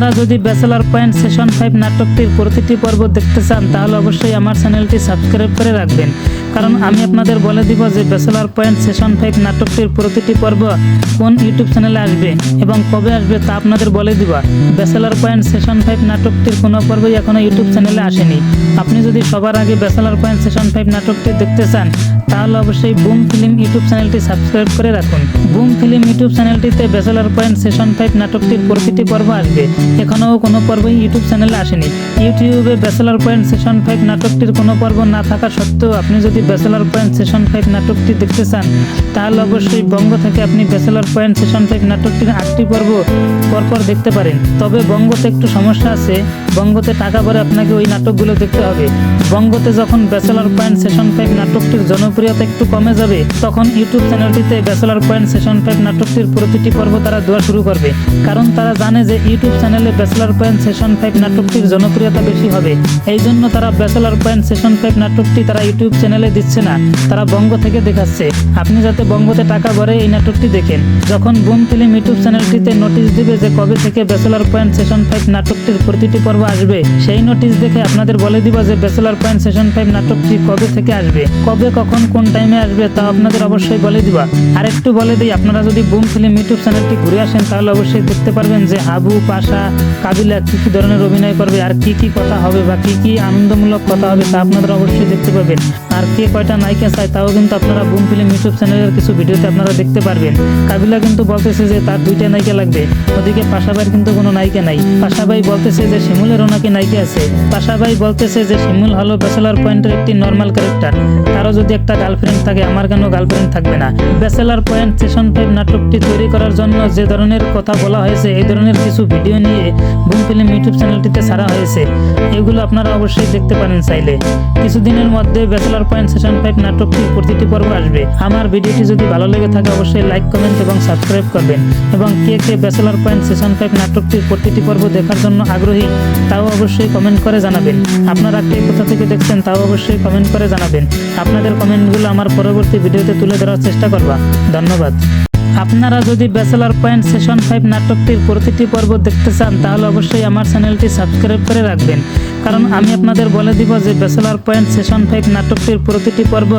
আপনারা যদি bachelor point session 5 নাটকটির প্রতিটি পর্ব দেখতে চান তাহলে অবশ্যই আমার চ্যানেলটি সাবস্ক্রাইব করে রাখবেন, কারণ আমি আপনাদের বলে দিব যে ব্যাচেলর পয়েন্ট সেশন 5 নাটকটির প্রতিটি পর্ব কোন ইউটিউব চ্যানেলে আসবে এবং কবে আসবে তা আপনাদের বলে দিব। ব্যাচেলর পয়েন্ট সেশন 5 নাটকটির কোনো পর্বই এখনো ইউটিউব চ্যানেলে আসেনি। আপনি যদি সবার আগে ব্যাচেলর পয়েন্ট সেশন 5 নাটকটি দেখতে চান তাহলে অবশ্যই বুম ফিল্ম ইউটিউব চ্যানেলটি সাবস্ক্রাইব করে রাখুন। বুম ফিল্ম ইউটিউব চ্যানেলটিতে ব্যাচেলর পয়েন্ট সেশন 5 নাটকটির প্রতিটি পর্ব আসবে। এখনও কোনো পর্বই ইউটিউব চ্যানেলে আসেনি। ইউটিউবে ব্যাচেলর পয়েন্ট সেশন 5 নাটকটির কোনো পর্ব না থাকা সত্ত্বেও আপনি যদি ব্যাচেলর পয়েন্ট সেশন 5 নাটকটি দেখতে চান তাহলে অবশ্যই বঙ্গ থেকে আপনি ব্যাচেলর পয়েন্ট সেশন 5 নাটকটির 8টি পর্ব পরপর দেখতে পারেন। তবে বঙ্গতে একটু সমস্যা আছে, বঙ্গতে টাকা ভরে আপনাকে ওই নাটকগুলো দেখতে হবে। বঙ্গতে যখন ব্যাচেলর পয়েন্ট সেশন 5 নাটকটির জনপ্রিয়তা একটু কমে যাবে তখন ইউটিউব চ্যানেলটিতে ব্যাচেলর পয়েন্ট সেশন 5 নাটকটির প্রতিটি পর্ব তারা দেওয়া শুরু করবে, কারণ তারা জানে যে ইউটিউব চ্যানেলে ব্যাচেলর পয়েন্ট সেশন 5 নাটকটির জনপ্রিয়তা বেশি হবে। এই জন্য তারা ব্যাচেলর পয়েন্ট সেশন 5 নাটকটি তারা ইউটিউব চ্যানেলে দিচ্ছে না, তারা বঙ্গ থেকে দেখাচ্ছে। আপনি যাতে বঙ্গতে টাকা ভরে এই নাটকটি দেখেন। যখন বুম ফিল্ম ইউটিউব চ্যানেলটিতে নোটিশ দিবে যে কবে থেকে ব্যাচেলর পয়েন্ট সেশন 5 নাটকটির প্রতিটি পর্ব আসবে, সেই নোটিশ দেখে আপনাদের বলে দিব যে ব্যাচেলর পয়েন্ট সেশন 5 নাটকটি কবে থেকে আসবে, কবে কখন কোন টাইমে আসবে তা আপনাদের অবশ্যই বলে দিব। আর একটু বলে দিই, আপনারা যদি বুম ফিল্ম ইউটিউব চ্যানেলটি ঘুরে আসেন তাহলে অবশ্যই দেখতে পারবেন যে হাবু, পাশা, কাবিলা কি কি ধরনের অভিনয় করবে আর কি কি কথা হবে বা কি কি আনন্দমূলক কথা হবে তা আপনারা অবশ্যই দেখতে পাবেন। আর কে কয়টা নায়িকা চায় তাও কিন্তু আপনারা বুম ফিল্ম ইউটিউব চ্যানেলের কিছু ভিডিওতে আপনারা দেখতে পারবেন। কাবিলা কিন্তু বলতেছে যে তার 2টা নায়িকা লাগবে, ওদিকে পাশাভাইয়ের কিন্তু কোনো নায়িকা নাই। পাশাভাই বলতেছে যে শিমুলেরও নাকি নায়িকা আছে। পাশাভাই বলতেছে যে শিমুল হলো ব্যাচেলর পয়েন্টের একটি নর্মাল ক্যারেক্টার, তারও যদি একটা গার্লফ্রেন্ড থাকে আমার কেন গার্লফ্রেন্ড থাকবে না। ব্যাচেলর পয়েন্ট সেশন 5 নাটকটি তৈরি করার জন্য যে ধরনের কথা বলা হয়েছে এই ধরনের কিছু ভিডিও নিয়ে বুম ফিল্ম ইউটিউব চ্যানেলটিতে ছাড়া হয়েছে, এগুলো আপনারা অবশ্যই দেখতে পারেন চাইলে। কিছুদিনের মধ্যে ব্যাচেলর পয়েন্ট সেশন 5 নাটকটির প্রতিটি পর্ব আসবে। আমার ভিডিওটি যদি ভালো লেগে থাকে অবশ্যই লাইক, কমেন্ট এবং সাবস্ক্রাইব করবেন। এবং কে কে ব্যাচেলর পয়েন্ট সেশন 5 নাটকটির প্রতিটি পর্ব দেখার জন্য আগ্রহী তাও অবশ্যই কমেন্ট করে জানাবেন। আপনারা কে কোথা থেকে দেখছেন তাও অবশ্যই কমেন্ট করে জানাবেন। আপনাদের কমেন্টগুলো আমার পরবর্তী ভিডিওতে তুলে ধরার চেষ্টা করব। ধন্যবাদ। আপনারা যদি ব্যাচেলর পয়েন্ট সেশন 5 নাটকটির প্রতিটি পর্ব দেখতে চান তাহলে অবশ্যই আমার চ্যানেলটি সাবস্ক্রাইব করে রাখবেন, কারণ আমি আপনাদের বলে দিব যে ব্যাচেলর পয়েন্ট সেশন 5 নাটকটির প্রতিটি পর্ব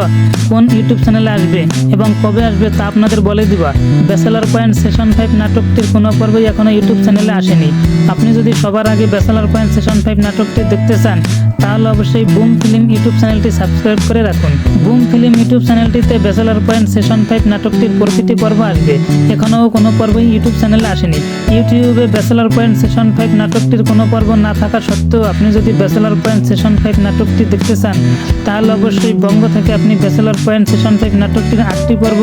কোন ইউটিউব চ্যানেলে আসবে এবং কবে আসবে তা আপনাদের বলে দিব। ব্যাচেলর পয়েন্ট সেশন 5 নাটকটির কোনো পর্বই এখনো ইউটিউব চ্যানেলে আসেনি। আপনি যদি সবার আগে ব্যাচেলর পয়েন্ট সেশন 5 নাটকটি দেখতে চান তাহলে অবশ্যই বুম ফিল্ম ইউটিউব চ্যানেলটি সাবস্ক্রাইব করে রাখুন। বুম ফিল্ম ইউটিউব চ্যানেলটিতে ব্যাচেলর পয়েন্ট সেশন 5 নাটকটির প্রতিটি পর্ব আসবে। এখনও কোনো পর্বই ইউটিউব চ্যানেলে আসেনি। ইউটিউবে ব্যাচেলর পয়েন্ট সেশন 5 নাটকটির কোনো পর্ব না থাকা সত্ত্বেও আপনি যদি ব্যাচেলর পয়েন্ট সেশন 5 নাটকটি দেখতে চান তাহলে অবশ্যই বঙ্গ থেকে আপনি ব্যাচেলর পয়েন্ট সেশন 5 নাটকটির 8টি পর্ব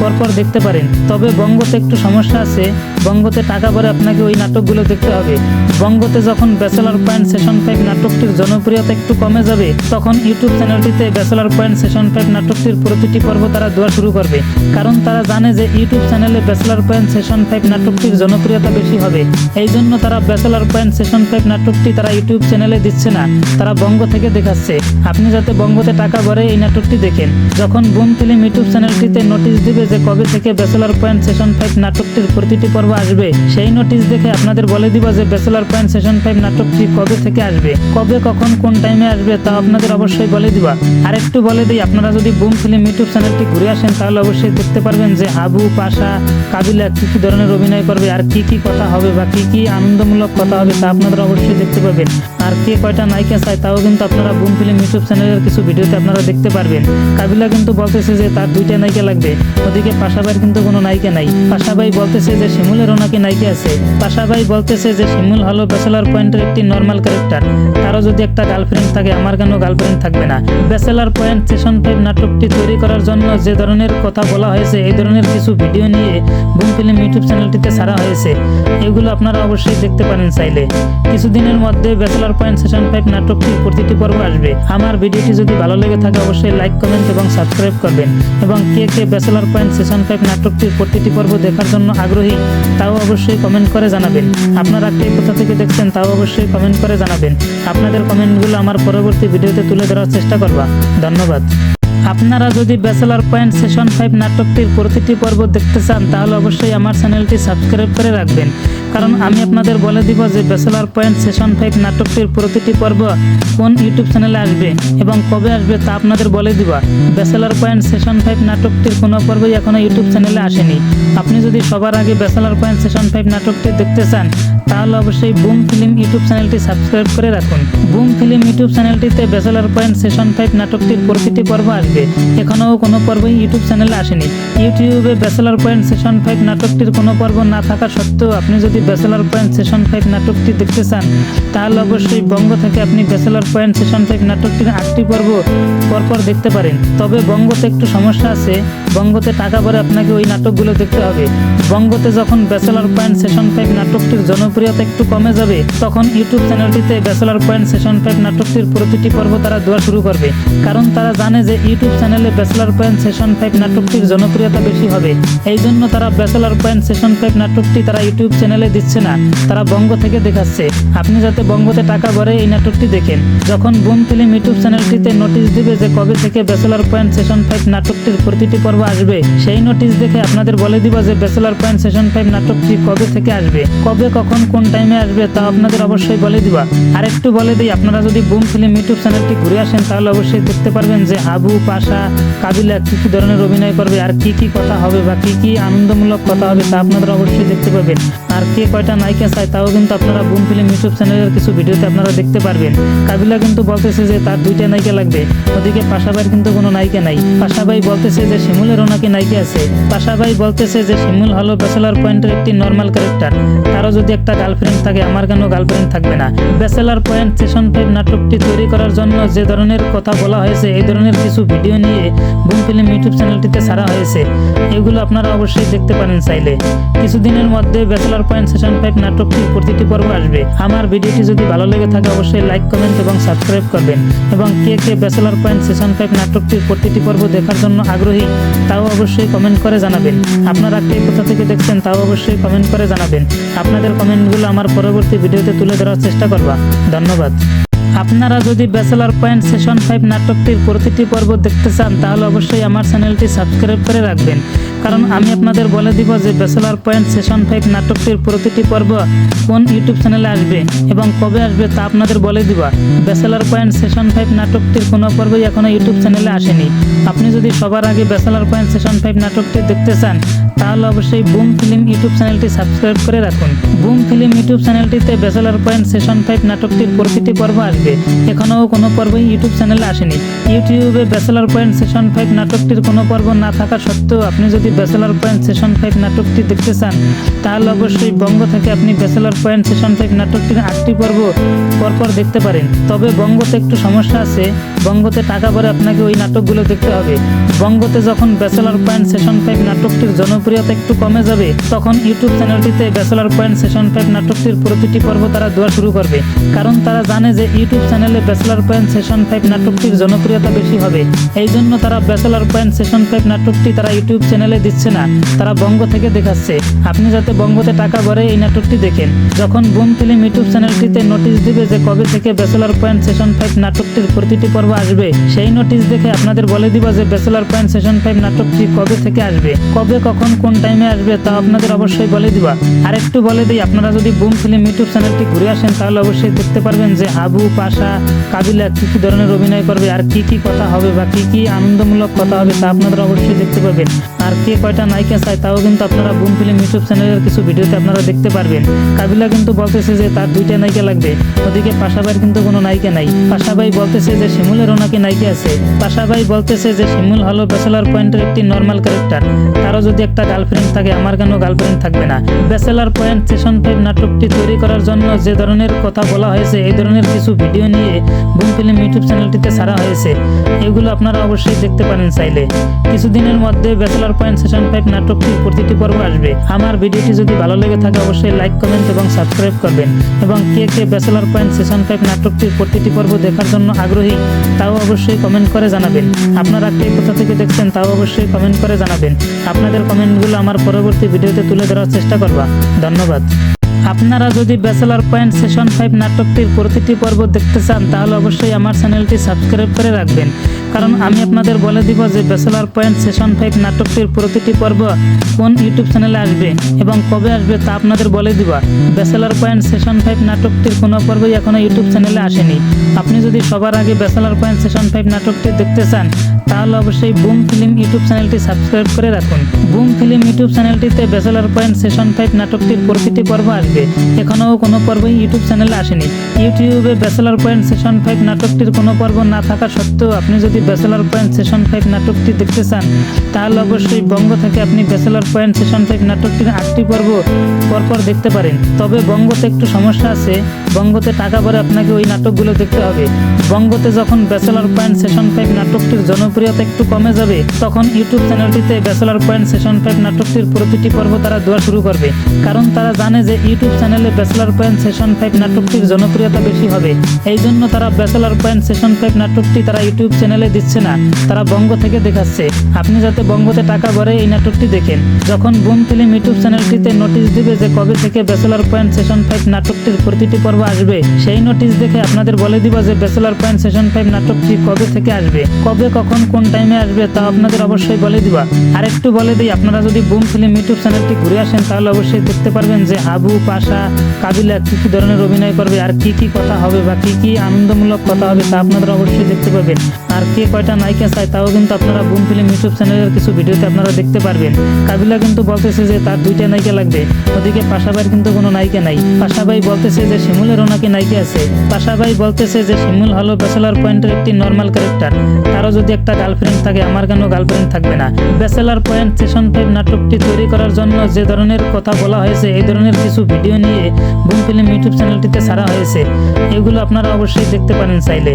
পরপর দেখতে পারেন। তবে বঙ্গতে একটু সমস্যা আছে, বঙ্গতে টাকা ভরে আপনাকে ওই নাটকগুলো দেখতে হবে। বঙ্গতে যখন ব্যাচেলর পয়েন্ট সেশন 5 নাটকটির জনপ্রিয়তা একটু কমে যাবে তখন ইউটিউব চ্যানেলটিতে ব্যাচেলর পয়েন্ট সেশন 5 নাটকটির প্রতিটি পর্ব তারা দেওয়া শুরু করবে, কারণ তারা জানে যে ইউটিউব চ্যানেলে ব্যাচেলর পয়েন্ট সেশন 5 নাটকটির জনপ্রিয়তা বেশি হবে। এই জন্য তারা ব্যাচেলর পয়েন্ট সেশন 5 নাটকটি তারা ইউটিউব চ্যানেলে দিচ্ছে না, তারা বঙ্গ থেকে দেখাচ্ছে। আপনি যাতে বঙ্গতে টাকা ভরে এই নাটকটি দেখেন। যখন বুম ফিল্ম ইউটিউব চ্যানেলটিতে নোটিশ দিবে যে কবে থেকে ব্যাচেলর পয়েন্ট সেশন 5 নাটকটির প্রতিটি পর্ব আসবে, সেই নোটিশ দেখে আপনাদের বলে দিব যে ব্যাচেলর পয়েন্ট সেশন 5 নাটকটি কবে থেকে আসবে, কবে কখন কোন টাইমে আসবে তা আপনাদের অবশ্যই বলে দিব। আর একটু বলে দিই, আপনারা যদি বুম ফিল্ম ইউটিউব চ্যানেলটি ঘুরে আসেন তাহলে অবশ্যই দেখতে পারবেন যে হাবু, পাশা, কাবিলা কি কি ধরনের অভিনয় করবে আর কি কি কথা হবে বা কি কি আনন্দমূলক কথা হবে তা আপনারা অবশ্যই দেখতে পাবেন। আর কে কয়টা নায়িকা চায় তাও কিন্তু আপনারা বুম ফিল্ম ইউটিউব চ্যানেলের কিছু ভিডিওতে আপনারা দেখতে পারবেন। কাবিলা কিন্তু বলতেছে যে তার 2টা নায়িকা লাগবে, ওদিকে পাশাভাইয়ের কিন্তু কোনো নায়িকা নাই। পাশাভাই বলতেছে যে শিমুলেরও নাকি নায়িকা আছে। পাশাভাই বলতেছে যে শিমুল হলো ব্যাচেলর পয়েন্টের একটি নর্মাল ক্যারেক্টার, তারও যদি একটা গার্লফ্রেন্ড থাকে আমার কেন গার্লফ্রেন্ড থাকবে না। ব্যাচেলর পয়েন্ট সেশন 5 নাটকটি তৈরি করার জন্য যে ধরনের কথা বলা হয়েছে এই ধরনের কিছু ভিডিও নিয়ে বুম ফিল্ম ইউটিউব চ্যানেলটিতে ছাড়া হয়েছে, এগুলো আপনারা অবশ্যই দেখতে পারেন চাইলে। কিছুদিনের মধ্যে ব্যাচেলর পয়েন্ট সেশন 5 নাটকটির প্রতিটি পর্ব আসবে। আমার ভিডিওটি যদি ভালো লেগে থাকে অবশ্যই লাইক, কমেন্ট এবং সাবস্ক্রাইব করবেন। এবং কে কে ব্যাচেলর পয়েন্ট সেশন 5 নাটকটির প্রতিটি পর্ব দেখার জন্য আগ্রহী তাও অবশ্যই কমেন্ট করে জানাবেন। আপনারা কে কোথা থেকে দেখছেন তাও অবশ্যই কমেন্ট করে জানাবেন। আপনাদের কমেন্টগুলো আমার পরবর্তী ভিডিওতে তুলে ধরার চেষ্টা করব। ধন্যবাদ। আপনারা যদি ব্যাচেলর পয়েন্ট সেশন 5 নাটকটির প্রতিটি পর্ব দেখতে চান তাহলে অবশ্যই আমার চ্যানেলটি সাবস্ক্রাইব করে রাখবেন, কারণ আমি আপনাদের বলে দিব যে ব্যাচেলর পয়েন্ট সেশন 5 নাটকটির প্রতিটি পর্ব কোন ইউটিউব চ্যানেলে আসবে এবং কবে আসবে তা আপনাদের বলে দিব। ব্যাচেলর পয়েন্ট সেশন 5 নাটকটির কোনো পর্বই এখনো ইউটিউব চ্যানেলে আসেনি। আপনি যদি সবার আগে ব্যাচেলর পয়েন্ট সেশন 5 নাটকটি দেখতে চান তাহলে অবশ্যই বুম ফিল্ম ইউটিউব চ্যানেলটি সাবস্ক্রাইব করে রাখুন। বুম ফিল্ম ইউটিউব চ্যানেলটিতে ব্যাচেলর পয়েন্ট সেশন 5 নাটকটির প্রতিটি পর্ব আসবে। এখনও কোনো পর্বই ইউটিউব চ্যানেলে আসেনি। ইউটিউবে ব্যাচেলর পয়েন্ট সেশন 5 নাটকটির কোনো পর্ব না থাকা সত্ত্বেও আপনি যদি ব্যাচেলর পয়েন্ট সেশন 5 নাটকটি দেখতে চান তাহলে অবশ্যই বঙ্গ থেকে আপনি ব্যাচেলর পয়েন্ট সেশন 5 নাটকটির 8টি পর্ব পরপর দেখতে পারেন। তবে বঙ্গতে একটু সমস্যা আছে, বঙ্গতে টাকা ভরে আপনাকে ওই নাটকগুলো দেখতে হবে। বঙ্গতে যখন ব্যাচেলর পয়েন্ট সেশন 5 নাটকটির জনপ্রিয়তা একটু কমে যাবে তখন ইউটিউব চ্যানেলটিতে ব্যাচেলর পয়েন্ট সেশন 5 নাটকটির প্রতিটি পর্ব তারা দেওয়া শুরু করবে, কারণ তারা জানে যে ইউটিউব চ্যানেলে ব্যাচেলর পয়েন্ট সেশন 5 নাটকটির জনপ্রিয়তা বেশি হবে। এই জন্য তারা ব্যাচেলর পয়েন্ট সেশন 5 নাটকটি তারা ইউটিউব চ্যানেলে দিচ্ছে না, তারা বঙ্গ থেকে দেখাচ্ছে। আপনি যাতে বঙ্গতে টাকা ভরে এই নাটকটি দেখেন। যখন বুম ফিল্ম ইউটিউব চ্যানেলটিতে নোটিশ দিবে যে কবে থেকে ব্যাচেলর পয়েন্ট সেশন 5 নাটকটির প্রতিটি পর্ব আসবে, সেই নোটিশ দেখে আপনাদের বলে দিব যে ব্যাচেলর পয়েন্ট সেশন 5 নাটকটি কবে থেকে আসবে, কবে কখন কোন টাইমে আসবে তা আপনাদের অবশ্যই বলে দিবা। আর একটু বলে দিই, আপনারা যদি বুম ফিল্ম ইউটিউব চ্যানেলটি ঘুরে আসেন তাহলে অবশ্যই দেখতে পারবেন যে হাবু, পাশা, কাবিলা কি কি ধরনের অভিনয় করবে আর কি কি কথা হবে বা কি কি আনন্দমূলক কথা হবে তা আপনারা অবশ্যই দেখতে পাবেন। আর কে কয়টা নায়িকা চায় তাও কিন্তু আপনারা বুম ফিল্ম ইউটিউব চ্যানেলের কিছু ভিডিওতে আপনারা দেখতে পারবেন। কাবিলা কিন্তু বলতেছে যে তার 2টা নায়িকা লাগবে, ওদিকে পাশাভাইয়ের কিন্তু কোনো নায়িকা নাই। পাশাভাই বলতেছে যে শিমুলেরও নাকি নায়িকা আছে। পাশাভাই বলতেছে যে শিমুল হলো ব্যাচেলর পয়েন্টের একটি নর্মাল ক্যারেক্টার, তারও যদি একটা গার্লফ্রেন্ড থাকে আমার কেন গার্লফ্রেন্ড থাকবে না। ব্যাচেলর পয়েন্ট সেশন 5 নাটকটি তৈরি করার জন্য যে ধরনের কথা বলা হয়েছে এই ধরনের কিছু ভিডিও নিয়ে বুম ফিল্ম ইউটিউব চ্যানেলটিতে ছাড়া হয়েছে, এগুলো আপনারা অবশ্যই দেখতে পারেন চাইলে। কিছুদিনের মধ্যে ব্যাচেলর পয়েন্ট সেশন 5 নাটকটির প্রতিটি পর্ব আসবে। আমার ভিডিওটি যদি ভালো লেগে থাকে অবশ্যই লাইক, কমেন্ট এবং সাবস্ক্রাইব করবেন। এবং কে কে ব্যাচেলর পয়েন্ট সেশন 5 নাটকটির প্রতিটি পর্ব দেখার জন্য আগ্রহী তাও অবশ্যই কমেন্ট করে জানাবেন। আপনারা কে কোথা থেকে দেখছেন তাও অবশ্যই কমেন্ট করে জানাবেন। আপনাদের কমেন্টগুলো আমার পরবর্তী ভিডিওতে তুলে ধরার চেষ্টা করব। ধন্যবাদ। আপনারা যদি ব্যাচেলর পয়েন্ট সেশন 5 নাটকটির প্রতিটি পর্ব দেখতে চান তাহলে অবশ্যই আমার চ্যানেলটি সাবস্ক্রাইব করে রাখবেন, কারণ আমি আপনাদের বলে দিব যে ব্যাচেলর পয়েন্ট সেশন 5 নাটকটির প্রতিটি পর্ব কোন ইউটিউব চ্যানেলে আসবে এবং কবে আসবে তা আপনাদের বলে দিব। ব্যাচেলর পয়েন্ট সেশন 5 নাটকটির কোনো পর্বই এখনো ইউটিউব চ্যানেলে আসেনি। আপনি যদি সবার আগে ব্যাচেলর পয়েন্ট সেশন 5 নাটকটি দেখতে চান তাহলে অবশ্যই বুম ফিল্ম ইউটিউব চ্যানেলটি সাবস্ক্রাইব করে রাখুন। বুম ফিল্ম ইউটিউব চ্যানেলটিতে ব্যাচেলর পয়েন্ট সেশন 5 নাটকটির প্রতিটি পর্ব আসবে। এখনও কোনো পর্বই ইউটিউব চ্যানেলে আসেনি। ইউটিউবে ব্যাচেলর পয়েন্ট সেশন 5 নাটকটির কোনো পর্ব না থাকা সত্ত্বেও আপনি যদি ব্যাচেলর পয়েন্ট সেশন 5 নাটকটি দেখতে চান তাহলে অবশ্যই বঙ্গ থেকে আপনি ব্যাচেলর পয়েন্ট সেশন 5 নাটকটির 8টি পর্ব পরপর দেখতে পারেন। তবে বঙ্গতে একটু সমস্যা আছে, বঙ্গতে টাকা ভরে আপনাকে ওই নাটকগুলো দেখতে হবে। বঙ্গতে যখন ব্যাচেলর পয়েন্ট সেশন 5 নাটকটির জনপ্রিয়তা একটু কমে যাবে তখন ইউটিউব চ্যানেলটিতে ব্যাচেলর পয়েন্ট সেশন 5 নাটকটির প্রতিটি পর্ব তারা দেওয়া শুরু করবে, কারণ তারা জানে যে ইউটিউব চ্যানেলে ব্যাচেলর পয়েন্ট সেশন 5 নাটকটির জনপ্রিয়তা বেশি হবে। এই জন্য তারা ব্যাচেলর পয়েন্ট সেশন 5 নাটকটি তারা ইউটিউব চ্যানেলে দিচ্ছে না, তারা বঙ্গ থেকে দেখাচ্ছে। আপনি যাতে বঙ্গতে টাকা ভরে এই নাটকটি দেখেন। যখন বুম ফিল্ম ইউটিউব চ্যানেলটিতে নোটিশ দিবে যে কবে থেকে ব্যাচেলর পয়েন্ট সেশন 5 নাটকটির প্রতিটি পর্ব আসবে, সেই নোটিশ দেখে আপনাদের বলে দিব যে ব্যাচেলর পয়েন্ট সেশন 5 নাটকটি কবে থেকে আসবে, কবে কখন কোন টাইমে আসবে তা আপনাদের অবশ্যই বলে দিবা। আর একটু বলে দিই, আপনারা যদি বুম ফিল্ম ইউটিউব চ্যানেলটি ঘুরে আসেন তাহলে অবশ্যই দেখতে পারবেন যে হাবু, পাশা, কাবিলা কি কি ধরনের অভিনয় করবে আর কি কি কথা হবে বা কি কি আনন্দমূলক কথা হবে তা আপনারা অবশ্যই দেখতে পাবেন। আর কে কয়টা নায়িকা চায় তাও কিন্তু আপনারা বুম ফিল্ম ইউটিউব চ্যানেলের কিছু ভিডিওতে আপনারা দেখতে পারবেন। কাবিলা কিন্তু বলতেছে যে তার 2টা নায়িকা লাগবে, ওদিকে পাশাভাইয়ের কিন্তু কোনো নায়িকা নাই। পাশাভাই বলতেছে যে শিমুলেরও নাকি নায়িকা আছে। পাশাভাই বলতেছে যে শিমুল হলো ব্যাচেলর পয়েন্টের একটি নর্মাল ক্যারেক্টার, তারও যদি একটা গার্লফ্রেন্ড থাকে আমার কেন গার্লফ্রেন্ড থাকবে না। ব্যাচেলর পয়েন্ট সেশন 5 নাটকটি তৈরি করার জন্য যে ধরনের কথা বলা হয়েছে এই ধরনের কিছু ভিডিও নিয়ে বুম ফিল্ম ইউটিউব চ্যানেলটিতে ছাড়া হয়েছে, এগুলো আপনারা অবশ্যই দেখতে পারেন চাইলে। কিছুদিনের মধ্যে ব্যাচেলর পয়েন্ট সেশন 5 নাটকটির প্রতিটি পর্ব আসবে। আমার ভিডিওটি যদি ভালো লেগে থাকে অবশ্যই লাইক, কমেন্ট এবং সাবস্ক্রাইব করবেন। এবং কে কে ব্যাচেলর পয়েন্ট সেশন 5 নাটকটির প্রতিটি পর্ব দেখার জন্য আগ্রহী তাও অবশ্যই কমেন্ট করে জানাবেন। আপনারা কে কোথা থেকে দেখছেন তাও অবশ্যই কমেন্ট করে জানাবেন। আপনাদের কমেন্টগুলো আমার পরবর্তী ভিডিওতে তুলে ধরার চেষ্টা করব। ধন্যবাদ। আপনারা যদি ব্যাচেলর পয়েন্ট সেশন 5 নাটকটির প্রতিটি পর্ব দেখতে চান তাহলে অবশ্যই আমার চ্যানেলটি সাবস্ক্রাইব করে রাখবেন, কারণ আমি আপনাদের বলে দিব যে ব্যাচেলর পয়েন্ট সেশন 5 নাটকটির প্রতিটি পর্ব কোন ইউটিউব চ্যানেলে আসবে এবং কবে আসবে তা আপনাদের বলে দিব। ব্যাচেলর পয়েন্ট সেশন 5 নাটকটির কোনো পর্বই এখনো ইউটিউব চ্যানেলে আসেনি। আপনি যদি সবার আগে ব্যাচেলর পয়েন্ট সেশন 5 নাটকটি দেখতে চান তাহলে অবশ্যই বুম ফিল্ম ইউটিউব চ্যানেলটি সাবস্ক্রাইব করে রাখুন। বুম ফিল্ম ইউটিউব চ্যানেলটিতে ব্যাচেলর পয়েন্ট সেশন 5 নাটকটির প্রতিটি পর্ব আসবে। এখনও কোনো পর্বই ইউটিউব চ্যানেলে আসেনি। ইউটিউবে ব্যাচেলর পয়েন্ট সেশন 5 নাটকটির কোনো পর্ব না থাকা সত্ত্বেও আপনি যদি ব্যাচেলর পয়েন্ট সেশন 5 নাটকটি দেখতে চান তাহলে অবশ্যই বঙ্গ থেকে আপনি ব্যাচেলর পয়েন্ট সেশন 5 নাটকটির 8টি পর্ব পরপর দেখতে পারেন। তবে বঙ্গতে একটু সমস্যা আছে, বঙ্গতে টাকা ভরে আপনাকে ওই নাটকগুলো দেখতে হবে। বঙ্গতে যখন ব্যাচেলর পয়েন্ট সেশন 5 নাটকটির জনপ্রিয়তা একটু কমে যাবে তখন ইউটিউব চ্যানেলটিতে ব্যাচেলর পয়েন্ট সেশন 5 নাটকটির প্রতিটি পর্ব তারা দেওয়া শুরু করবে, কারণ তারা জানে যে ইউটিউব চ্যানেলে ব্যাচেলর পয়েন্ট সেশন 5 নাটকটির জনপ্রিয়তা বেশি হবে। এই জন্য তারা ব্যাচেলর পয়েন্ট সেশন 5 নাটকটি তারা ইউটিউব চ্যানেলে দিচ্ছে না, তারা বঙ্গ থেকে দেখাচ্ছে। আপনি যাতে বঙ্গতে টাকা ভরে এই নাটকটি দেখেন। যখন বুম ফিল্ম ইউটিউব চ্যানেলটিতে নোটিশ দিবে যে কবে থেকে ব্যাচেলর পয়েন্ট সেশন 5 নাটকটির প্রতিটি পর্ব আসবে, সেই নোটিশ দেখে আপনাদের বলে দিব যে ব্যাচেলর পয়েন্ট সেশন 5 নাটকটি কবে থেকে আসবে, কবে কখন কোন টাইমে আসবে তা আপনাদের অবশ্যই বলে দিবা। আর একটু বলে দিই, আপনারা যদি বুম ফিল্ম ইউটিউব চ্যানেলটি ঘুরে আসেন তাহলে অবশ্যই দেখতে পারবেন যে হাবু, পাশা, কাবিলা কি কি ধরনের অভিনয় করবে আর কি কি কথা হবে বা কি কি আনন্দমূলক কথা হবে তা আপনারা অবশ্যই দেখতে পাবেন। আর কে কয়টা নায়িকা চায় তাও কিন্তু আপনারা বুম ফিল্ম ইউটিউব চ্যানেলের কিছু ভিডিওতে আপনারা দেখতে পারবেন। কাবিলা কিন্তু বলতেছে যে তার 2টা নায়িকা লাগবে, ওদিকে পাশাবাইয়ের কিন্তু কোনো নায়িকা নাই। পাশাবাই বলতেছে যে শিমুলেরও নাকি নায়িকা আছে। পাশাবাই বলতেছে যে শিমুল হলো ব্যাচেলর পয়েন্টের একটি নর্মাল ক্যারেক্টার, তারও যদি একটা গার্লফ্রেন্ড থাকে আমার কেন গার্লফ্রেন্ড থাকবে না। ব্যাচেলর পয়েন্ট সেশন 5 নাটকটি তৈরি করার জন্য যে ধরনের কথা বলা হয়েছে এই ধরনের কিছু ভিডিও নিয়ে বুম ফিল্ম ইউটিউব চ্যানেলটিতে ছাড়া হয়েছে, এগুলো আপনারা অবশ্যই দেখতে পারেন চাইলে।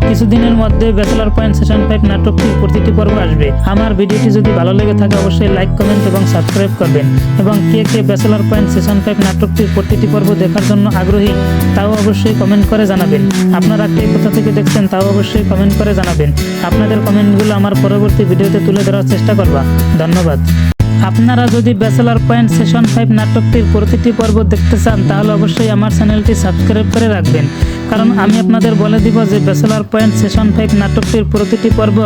কিছুদিনের মধ্যে ব্যাচেলর পয়েন্ট সেশন 5 নাটকটির প্রতিটি পর্ব আসবে। আমার ভিডিওটি যদি ভালো লেগে থাকে অবশ্যই লাইক, কমেন্ট এবং সাবস্ক্রাইব করবেন। এবং কে কে ব্যাচেলর পয়েন্ট সেশন 5 নাটকটির প্রতিটি পর্ব দেখার জন্য আগ্রহী তাও অবশ্যই কমেন্ট করে জানাবেন। আপনারা কে কোথা থেকে দেখছেন তাও অবশ্যই কমেন্ট করে জানাবেন। আপনাদের কমেন্টগুলো আমার পরবর্তী ভিডিওতে তুলে ধরার চেষ্টা করব। ধন্যবাদ। আপনারা যদি ব্যাচেলর পয়েন্ট সেশন 5 নাটকটির প্রতিটি পর্ব দেখতে চান তাহলে অবশ্যই আমার চ্যানেলটি সাবস্ক্রাইব করে রাখবেন, কারণ আমি আপনাদের বলে দিব যে ব্যাচেলর পয়েন্ট সেশন 5 নাটকটির প্রতিটি পর্ব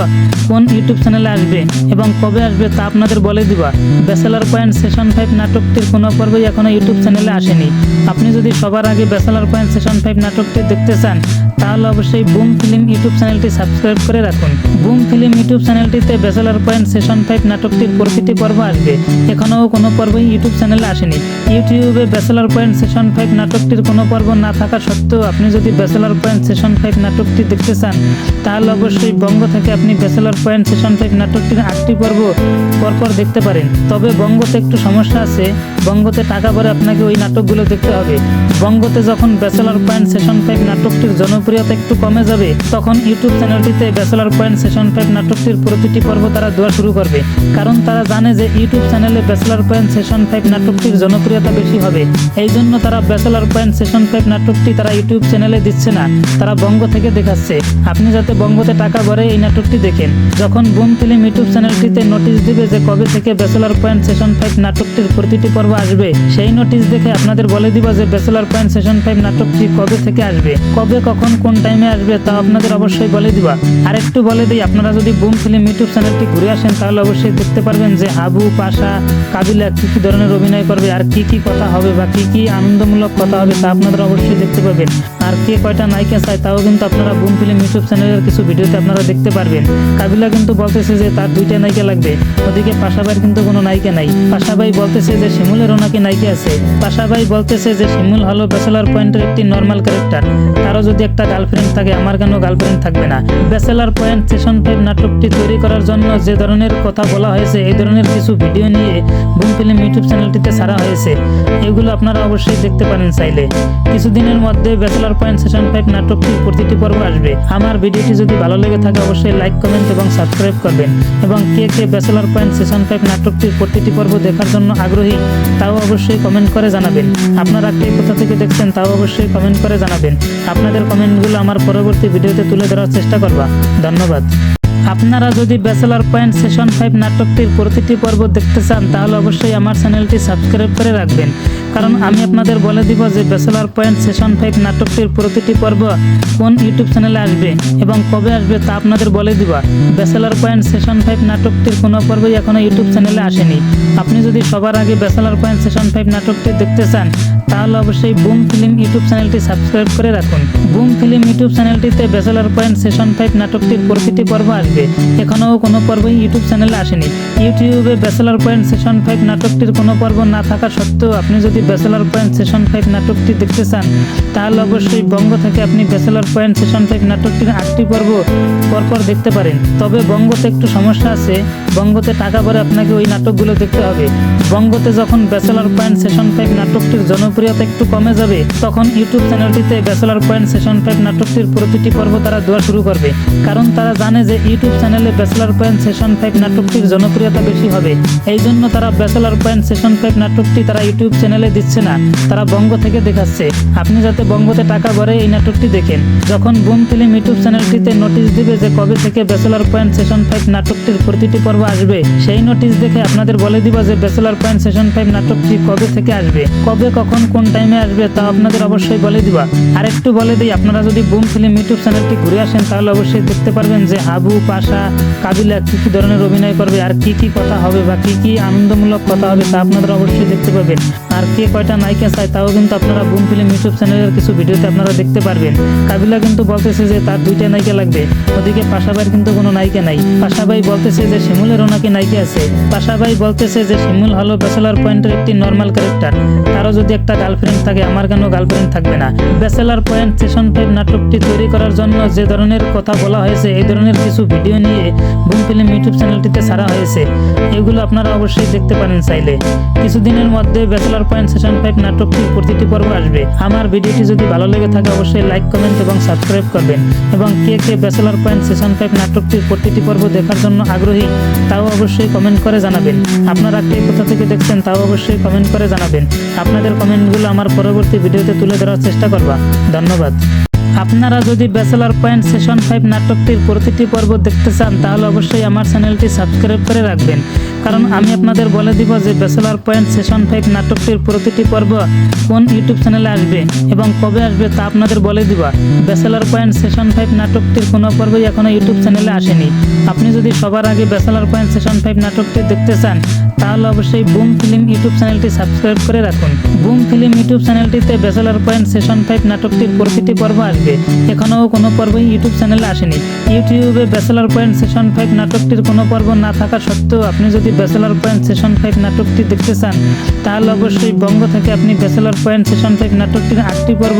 কোন ইউটিউব চ্যানেলে আসবে এবং কবে আসবে তা আপনাদের বলে দিব। ব্যাচেলর পয়েন্ট সেশন 5 নাটকটির কোনো পর্বই এখনো ইউটিউব চ্যানেলে আসেনি। আপনি যদি সবার আগে ব্যাচেলর পয়েন্ট সেশন 5 নাটকটি দেখতে চান তাহলে অবশ্যই বুম ফিল্ম ইউটিউব চ্যানেলটি সাবস্ক্রাইব করে রাখুন। বুম ফিল্ম ইউটিউব চ্যানেলটিতে ব্যাচেলর পয়েন্ট সেশন 5 নাটকটির প্রতিটি পর্ব আসবে। এখনও কোনো পর্বই ইউটিউব চ্যানেলে আসেনি। ইউটিউবে ব্যাচেলর পয়েন্ট সেশন 5 নাটকটির কোনো পর্ব না থাকা সত্ত্বেও আপনি যদি ব্যাচেলর পয়েন্ট সেশন 5 নাটকটি দেখতে চান তাহলে অবশ্যই বঙ্গ থেকে আপনি ব্যাচেলর পয়েন্ট সেশন 5 নাটকটির 8টি পর্ব পরপর দেখতে পারেন। তবে বঙ্গতে একটু সমস্যা আছে, বঙ্গতে টাকা ভরে আপনাকে ওই নাটকগুলো দেখতে হবে। বঙ্গতে যখন ব্যাচেলর পয়েন্ট সেশন 5 নাটকটির জনপ্রিয়তা একটু কমে যাবে তখন ইউটিউব চ্যানেলটিতে ব্যাচেলর পয়েন্ট সেশন 5 নাটকটির প্রতিটি পর্ব তারা দেওয়া শুরু করবে, কারণ তারা জানে যে ইউটিউব চ্যানেলে ব্যাচেলর পয়েন্ট সেশন 5 নাটকটির জনপ্রিয়তা বেশি হবে। এই জন্য তারা ব্যাচেলর পয়েন্ট সেশন 5 নাটকটি তারা ইউটিউব চ্যানেলে দিচ্ছে না, তারা বঙ্গ থেকে দেখাচ্ছে। আপনি যাতে বঙ্গতে টাকা ভরে এই নাটকটি দেখেন। যখন বুম ফিল্ম ইউটিউব চ্যানেলটিতে নোটিশ দিবে যে কবে থেকে ব্যাচেলর পয়েন্ট সেশন 5 নাটকটির প্রতিটি পর্ব আসবে, সেই নোটিশ দেখে আপনাদের বলে দিব যে ব্যাচেলর পয়েন্ট সেশন 5 নাটকটি কবে থেকে আসবে, কবে কখন কোন টাইমে আসবে তা আপনাদের অবশ্যই বলে দিবা। আর একটু বলে দিই, আপনারা যদি বুম ফিল্ম ইউটিউব চ্যানেলটি ঘুরে আসেন তাহলে অবশ্যই দেখতে পারবেন যে হাবু, পাশা, কাবিলা কি কি ধরনের অভিনয় করবে আর কি কি কথা হবে বা কি কি আনন্দমূলক কথা হবে তা আপনারা অবশ্যই দেখতে পাবেন। আর কে কয়টা নায়িকা চায় তাও কিন্তু আপনারা বুম ফিল্ম ইউটিউব চ্যানেলের কিছু ভিডিওতে আপনারা দেখতে পারবেন। কাবিলা কিন্তু বলতেছে যে তার 2টা নায়িকা লাগবে, ওদিকে পাশাবাইয়ের কিন্তু কোনো নায়িকা নাই। পাশাবাই বলতেছে যে শিমুলেরও নাকি নায়িকা আছে। পাশাবাই বলতেছে যে শিমুল হলো ব্যাচেলর পয়েন্টের একটি নর্মাল ক্যারেক্টার, তারও যদি একটা গার্লফ্রেন্ড থাকে আমার কেন গার্লফ্রেন্ড থাকবে না। ব্যাচেলর পয়েন্ট সেশন 5 নাটকটি তৈরি করার জন্য যে ধরনের কথা বলা হয়েছে এই ধরনের কিছু ভিডিও নিয়ে বুম ফিল্ম ইউটিউব চ্যানেলটিতে ছাড়া হয়েছে, এগুলো আপনারা অবশ্যই দেখতে পারেন চাইলে। কিছুদিনের মধ্যে ব্যাচেলর পয়েন্ট সেশন 5 নাটকটির প্রতিটি পর্ব আসবে। আমার ভিডিওটি যদি ভালো লেগে থাকে অবশ্যই লাইক, কমেন্ট এবং সাবস্ক্রাইব করবেন। এবং কে কে ব্যাচেলর পয়েন্ট সেশন 5 নাটকটির প্রতিটি পর্ব দেখার জন্য আগ্রহী তাও অবশ্যই কমেন্ট করে জানাবেন। আপনারা কে কোথা থেকে দেখছেন তাও অবশ্যই কমেন্ট করে জানাবেন। আপনাদের কমেন্টগুলো আমার পরবর্তী ভিডিওতে তুলে ধরার চেষ্টা করব। ধন্যবাদ। আপনারা যদি ব্যাচেলর পয়েন্ট সেশন 5 নাটকটির প্রতিটি পর্ব দেখতে চান তাহলে অবশ্যই আমার চ্যানেলটি সাবস্ক্রাইব করে রাখবেন, কারণ আমি আপনাদের বলে দিব যে ব্যাচেলর পয়েন্ট সেশন 5 নাটকটির প্রতিটি পর্ব কোন ইউটিউব চ্যানেলে আসবে এবং কবে আসবে তা আপনাদের বলে দিব। ব্যাচেলর পয়েন্ট সেশন 5 নাটকটির কোনো পর্বই এখনো ইউটিউব চ্যানেলে আসেনি। আপনি যদি সবার আগে ব্যাচেলর পয়েন্ট সেশন 5 নাটকটি দেখতে চান তাহলে অবশ্যই বুম ফিল্ম ইউটিউব চ্যানেলটি সাবস্ক্রাইব করে রাখুন। বুম ফিল্ম ইউটিউব চ্যানেলটিতে ব্যাচেলর পয়েন্ট সেশন 5 নাটকটির প্রতিটি পর্ব আসবে। এখনও কোনো পর্বই ইউটিউব চ্যানেলে আসেনি। ইউটিউবে ব্যাচেলর পয়েন্ট সেশন 5 নাটকটির কোনো পর্ব না থাকা সত্ত্বেও আপনি যদি ব্যাচেলর পয়েন্ট সেশন 5 নাটকটি দেখতে চান তাহলে অবশ্যই বঙ্গ থেকে আপনি ব্যাচেলর পয়েন্ট সেশন 5 নাটকটির 8টি পর্ব পরপর দেখতে পারেন। তবে বঙ্গতে একটু সমস্যা আছে, বঙ্গতে টাকা ভরে আপনাকে ওই নাটকগুলো দেখতে হবে। বঙ্গতে যখন ব্যাচেলর পয়েন্ট সেশন 5 নাটকটির জনপ্রিয়তা একটু কমে যাবে তখন ইউটিউব চ্যানেলটিতে ব্যাচেলর পয়েন্ট সেশন 5 নাটকটির প্রতিটি পর্ব তারা দেওয়া শুরু করবে, কারণ তারা জানে যে ইউটিউব চ্যানেলে ব্যাচেলর পয়েন্ট সেশন 5 নাটকটির জনপ্রিয়তা বেশি হবে। এই জন্য তারা ব্যাচেলর পয়েন্ট সেশন 5 নাটকটি তারা ইউটিউব চ্যানেলে দিচ্ছে না, তারা বঙ্গ থেকে দেখাচ্ছে। আপনি যাতে বঙ্গতে টাকা ভরে এই নাটকটি দেখেন। যখন বুম ফিল্ম ইউটিউব চ্যানেলটিতে নোটিশ দিবে যে কবে থেকে ব্যাচেলর পয়েন্ট সেশন 5 নাটকটির প্রতিটি পর্ব আসবে, সেই নোটিশ দেখে আপনাদের বলে দিব যে ব্যাচেলর পয়েন্ট সেশন 5 নাটকটি কবে থেকে আসবে, কবে কখন কোন টাইমে আসবে তা আপনাদের অবশ্যই বলে দিবা। আর একটু বলে দিই, আপনারা যদি বুম ফিল্ম ইউটিউব চ্যানেলটি ঘুরে আসেন তাহলে অবশ্যই দেখতে পারবেন যে হাবু, পাশা, কাবিলা কি কি ধরনের অভিনয় করবে আর কি কি কথা হবে বা কি কি আনন্দমূলক কথা হবে তা আপনারা অবশ্যই দেখতে পাবেন। আর কে কয়টা নায়িকা চায় তাও কিন্তু আপনারা বুম ফিল্ম ইউটিউব চ্যানেলের কিছু ভিডিওতে আপনারা দেখতে পারবেন। কাবিলা কিন্তু বলতেছে যে তার 2টা নায়িকা লাগবে, ওদিকে পাশাভাইয়ের কিন্তু কোনো নায়িকা নাই। পাশাভাই বলতেছে যে শিমুলেরও নাকি নায়িকা আছে। পাশাভাই বলতেছে যে শিমুল হলো ব্যাচেলর পয়েন্টের একটি নর্মাল ক্যারেক্টার, তারও যদি একটা গার্লফ্রেন্ড থাকে আমার কেন গার্লফ্রেন্ড থাকবে না। ব্যাচেলর পয়েন্ট সেশন 5 নাটকটি তৈরি করার জন্য যে ধরনের কথা বলা হয়েছে এই ধরনের কিছু ভিডিও নিয়ে বুম ফিল্ম ইউটিউব চ্যানেলটিতে ছাড়া হয়েছে, এগুলো আপনারা অবশ্যই দেখতে পারেন চাইলে। কিছুদিনের মধ্যে ব্যাচেলর পয়েন্ট সেশন 5 নাটকটির প্রতিটি পর্ব আসবে। আমার ভিডিওটি যদি ভালো লেগে থাকে অবশ্যই লাইক, কমেন্ট এবং সাবস্ক্রাইব করবেন। এবং কে কে ব্যাচেলর পয়েন্ট সেশন 5 নাটকটির প্রতিটি পর্ব দেখার জন্য আগ্রহী তাও অবশ্যই কমেন্ট করে জানাবেন। আপনারা কে কোথা থেকে দেখছেন তাও অবশ্যই কমেন্ট করে জানাবেন। আপনাদের কমেন্টগুলো আমার পরবর্তী ভিডিওতে তুলে ধরার চেষ্টা করব। ধন্যবাদ। আপনারা যদি ব্যাচেলর পয়েন্ট সেশন 5 নাটকটির প্রতিটি পর্ব দেখতে চান তাহলে অবশ্যই আমার চ্যানেলটি সাবস্ক্রাইব করে রাখবেন, কারণ আমি আপনাদের বলে দিব যে ব্যাচেলর পয়েন্ট সেশন 5 নাটকটির প্রতিটি পর্ব কোন ইউটিউব চ্যানেলে আসবে এবং কবে আসবে তা আপনাদের বলে দিব। ব্যাচেলর পয়েন্ট সেশন 5 নাটকটির কোনো পর্বই এখনো ইউটিউব চ্যানেলে আসেনি। আপনি যদি সবার আগে ব্যাচেলর পয়েন্ট সেশন 5 নাটকটি দেখতে চান তাহলে অবশ্যই বুম ফিল্ম ইউটিউব চ্যানেলটি সাবস্ক্রাইব করে রাখুন। বুম ফিল্ম ইউটিউব চ্যানেলটিতে ব্যাচেলর পয়েন্ট সেশন 5 নাটকটির প্রতিটি পর্ব আসবে। এখনও কোনো পর্বই ইউটিউব চ্যানেলে আসেনি। ইউটিউবে ব্যাচেলর পয়েন্ট সেশন 5 নাটকটির কোনো পর্ব না থাকা সত্ত্বেও আপনি যদি ব্যাচেলর পয়েন্ট সেশন 5 নাটকটি দেখতে চান তাহলে অবশ্যই বঙ্গ থেকে আপনি ব্যাচেলর পয়েন্ট সেশন 5 নাটকটির 8টি পর্ব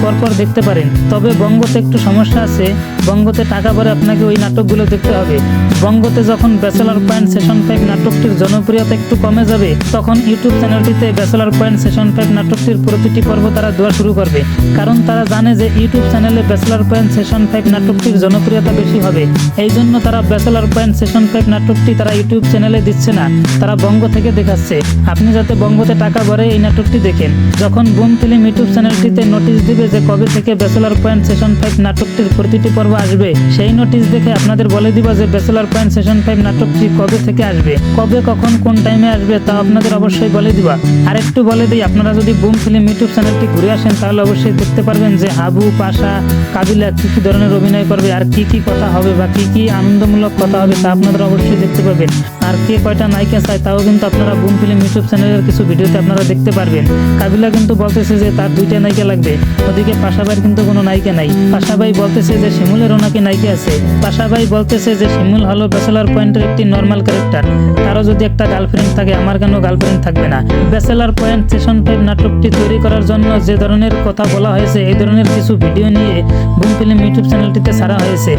পরপর দেখতে পারেন। তবে বঙ্গতে একটু সমস্যা আছে, বঙ্গতে টাকা ভরে আপনাকে ওই নাটকগুলো দেখতে হবে। বঙ্গতে যখন ব্যাচেলর পয়েন্ট সেশন 5 নাটকটির জনপ্রিয়তা একটু কমে যাবে তখন ইউটিউব চ্যানেলটিতে ব্যাচেলর পয়েন্ট সেশন 5 নাটকটির প্রতিটি পর্ব তারা দেওয়া শুরু করবে, কারণ তারা জানে যে ইউটিউব চ্যানেলে ব্যাচেলর পয়েন্ট সেশন 5 নাটকটির জনপ্রিয়তা বেশি হবে। এই জন্য তারা ব্যাচেলর পয়েন্ট সেশন 5 নাটকটি তারা ইউটিউব চ্যানেলে দিচ্ছে না, তারা বঙ্গ থেকে দেখাচ্ছে। আপনি যাতে বঙ্গতে টাকা ভরে এই নাটকটি দেখেন। যখন বুম ফিল্ম ইউটিউব চ্যানেলটিতে নোটিশ দিবে যে কবে থেকে ব্যাচেলর পয়েন্ট সেশন 5 নাটকটির প্রতিটি পর্ব আসবে, সেই নোটিশ দেখে আপনাদের বলে দিব যে ব্যাচেলর পয়েন্ট সেশন 5 নাটকটি কবে থেকে আসবে, কবে কখন কোন টাইমে আসবে তা আপনাদের অবশ্যই বলে দিবা। আর একটু বলে দিই, আপনারা যদি বুম ফিল্ম ইউটিউব চ্যানেলটি ঘুরে আসেন তাহলে অবশ্যই দেখতে পারবেন যে হাবু, পাশা, কাবিলা কি কি ধরনের অভিনয় করবে আর কি কি কথা হবে বা কি কি আনন্দমূলক কথা হবে তা আপনারা অবশ্যই দেখতে পাবেন। আর কে কয়টা নায়িকা চায় তাও কিন্তু আপনারা বুম ফিল্ম ইউটিউব চ্যানেলের কিছু ভিডিওতে আপনারা দেখতে পারবেন। কাবিলা কিন্তু বলতেছে যে তার 2টা নায়িকা লাগবে, ওদিকে পাশাভাইয়ের কিন্তু কোনো নায়িকা নাই। পাশাভাই বলতেছে যে শিমুলেরও নাকি নায়িকা আছে। পাশাভাই বলতেছে যে শিমুল হলো ব্যাচেলর পয়েন্টের একটি নর্মাল ক্যারেক্টার, তারও যদি একটা গার্লফ্রেন্ড থাকে আমার কেন গার্লফ্রেন্ড থাকবে না। ব্যাচেলর পয়েন্ট সেশন 5 নাটকটি তৈরি করার জন্য যে ধরনের কথা বলা হয়েছে এই ধরনের কিছু ভিডিও নিয়ে বুম ফিল্ম ইউটিউব চ্যানেলটিতে ছাড়া হয়েছে,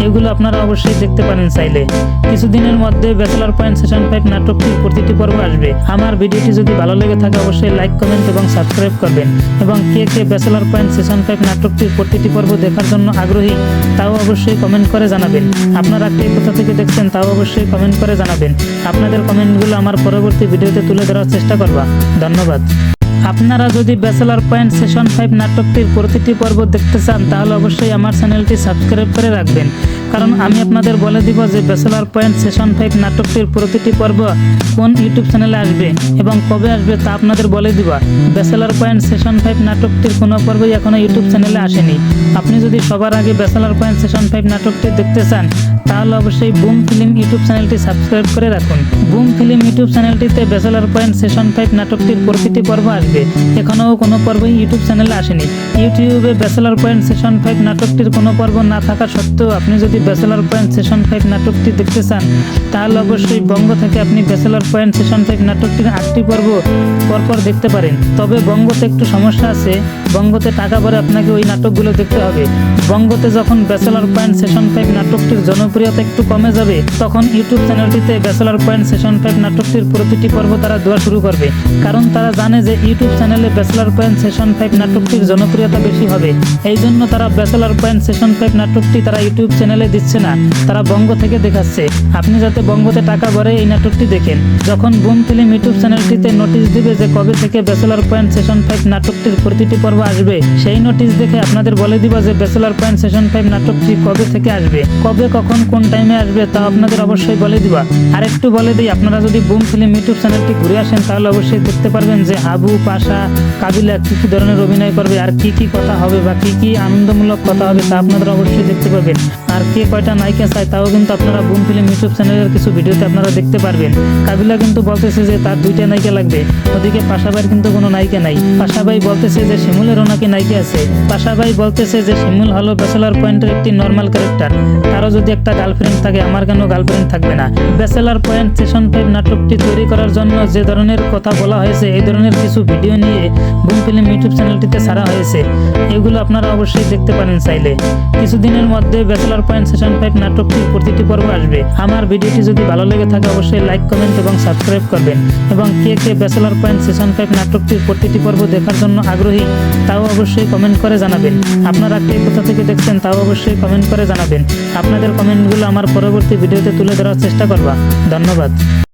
এগুলো আপনারা অবশ্যই দেখতে পারেন চাইলে। কিছুদিনের মধ্যে ব্যাচেলর পয়েন্ট সেশন 5 নাটকটির প্রতিটি পর্ব আসবে। আমার ভিডিওটি যদি ভালো লেগে থাকে অবশ্যই লাইক, কমেন্ট এবং সাবস্ক্রাইব করবেন। এবং কে কে ব্যাচেলর পয়েন্ট সেশন 5 নাটকটির প্রতিটি পর্ব দেখার জন্য আগ্রহী তাও অবশ্যই কমেন্ট করে জানাবেন। আপনারা কে কোথা থেকে দেখছেন তাও অবশ্যই কমেন্ট করে জানাবেন। আপনাদের কমেন্টগুলো আমার পরবর্তী ভিডিওতে তুলে ধরার চেষ্টা করব। ধন্যবাদ। আপনারা যদি ব্যাচেলর পয়েন্ট সেশন 5 নাটকটির প্রতিটি পর্ব দেখতে চান তাহলে অবশ্যই আমার চ্যানেলটি সাবস্ক্রাইব করে রাখবেন, কারণ আমি আপনাদের বলে দিব যে ব্যাচেলর পয়েন্ট সেশন 5 নাটকটির প্রতিটি পর্ব কোন ইউটিউব চ্যানেলে আসবে এবং কবে আসবে তা আপনাদের বলে দিব। ব্যাচেলর পয়েন্ট সেশন 5 নাটকটির কোনো পর্বই এখনো ইউটিউব চ্যানেলে আসেনি। আপনি যদি সবার আগে ব্যাচেলর পয়েন্ট সেশন 5 নাটকটি দেখতে চান তাহলে অবশ্যই বুম ফিল্ম ইউটিউব চ্যানেলটি সাবস্ক্রাইব করে রাখুন। বুম ফিল্ম ইউটিউব চ্যানেলটিতে ব্যাচেলর পয়েন্ট সেশন 5 নাটকটির প্রতিটি পর্ব আসবে। এখনও কোনো পর্বই ইউটিউব চ্যানেলে আসেনি। ইউটিউবে ব্যাচেলর পয়েন্ট সেশন 5 নাটকটির কোনো পর্ব না থাকা সত্ত্বেও আপনি যদি ব্যাচেলর পয়েন্ট সেশন 5 নাটকটি দেখতে চান তাহলে অবশ্যই বঙ্গ থেকে আপনি ব্যাচেলর পয়েন্ট সেশন 5 নাটকটির 8টি পর্ব পরপর দেখতে পারেন। তবে বঙ্গতে একটু সমস্যা আছে, বঙ্গতে টাকা ভরে আপনাকে ওই নাটকগুলো দেখতে হবে। বঙ্গতে যখন ব্যাচেলর পয়েন্ট সেশন 5 নাটকটির জনপ্রিয়তা একটু কমে যাবে তখন ইউটিউব চ্যানেলটিতে ব্যাচেলর পয়েন্ট সেশন 5 নাটকটির প্রতিটি পর্ব তারা দেওয়া শুরু করবে, কারণ তারা জানে যে ইউটিউব চ্যানেলে ব্যাচেলর পয়েন্ট সেশন 5 নাটকটির জনপ্রিয়তা বেশি হবে। এই জন্য তারা ব্যাচেলর পয়েন্ট সেশন 5 নাটকটি তারা ইউটিউব চ্যানেলে দিচ্ছে না, তারা বঙ্গ থেকে দেখাচ্ছে। আপনি যাতে বঙ্গতে টাকা ভরে এই নাটকটি দেখেন। যখন বুম ফিল্ম ইউটিউব চ্যানেলটিতে নোটিশ দিবে যে কবে থেকে ব্যাচেলর পয়েন্ট সেশন 5 নাটকটির প্রতিটি পর্ব আসবে, সেই নোটিশ দেখে আপনাদের বলে দিব যে ব্যাচেলর পয়েন্ট সেশন 5 নাটকটি কবে থেকে আসবে, কবে কখন কোন টাইমে আসবে তা আপনাদের অবশ্যই বলে দিবা। আর একটু বলে দিই, আপনারা যদি বুম ফিল্ম ইউটিউব চ্যানেলটি ঘুরে আসেন তাহলে অবশ্যই দেখতে পারবেন যে হাবু, পাশা, কাবিলা কি কি ধরনের অভিনয় করবে আর কি কি কথা হবে বা কি কি আনন্দমূলক কথা হবে তা আপনারা অবশ্যই দেখতে পাবেন। আর কে কয়টা নায়িকা চায় তাও কিন্তু আপনারা বুম ফিল্ম ইউটিউব চ্যানেলের কিছু ভিডিওতে আপনারা দেখতে পারবেন। কাবিলা কিন্তু বলতেছে যে তার 2টা নায়িকা লাগবে, ওদিকে পাশাভাইয়ের কিন্তু কোনো নায়িকা নাই। পাশাভাই বলতেছে যে শিমুলেরও নাকি নায়িকা আছে। পাশাভাই বলতেছে যে শিমুল হলো ব্যাচেলর পয়েন্টের একটি নর্মাল ক্যারেক্টার, তারও যদি একটা গার্লফ্রেন্ড থাকে আমার কেন গার্লফ্রেন্ড থাকবে না। ব্যাচেলর পয়েন্ট সেশন 5 নাটকটি তৈরি করার জন্য যে ধরনের কথা বলা হয়েছে এই ধরনের কিছু ভিডিও নিয়ে বুম ফিল্ম ইউটিউব চ্যানেলটিতে ছাড়া হয়েছে, এগুলো আপনারা অবশ্যই দেখতে পারেন চাইলে। কিছুদিনের মধ্যে ব্যাচেলর পয়েন্ট সেশন 5 নাটকটির প্রতিটি পর্ব আসবে। আমার ভিডিওটি যদি ভালো লেগে থাকে অবশ্যই লাইক, কমেন্ট এবং সাবস্ক্রাইব করবেন। এবং কে কে ব্যাচেলর পয়েন্ট সেশন 5 নাটকটির প্রতিটি পর্ব দেখার জন্য আগ্রহী তাও অবশ্যই কমেন্ট করে জানাবেন। আপনারা কে কোথা থেকে দেখছেন তাও অবশ্যই কমেন্ট করে জানাবেন। আপনাদের কমেন্টগুলো আমার পরবর্তী ভিডিওতে তুলে ধরার চেষ্টা করব। ধন্যবাদ।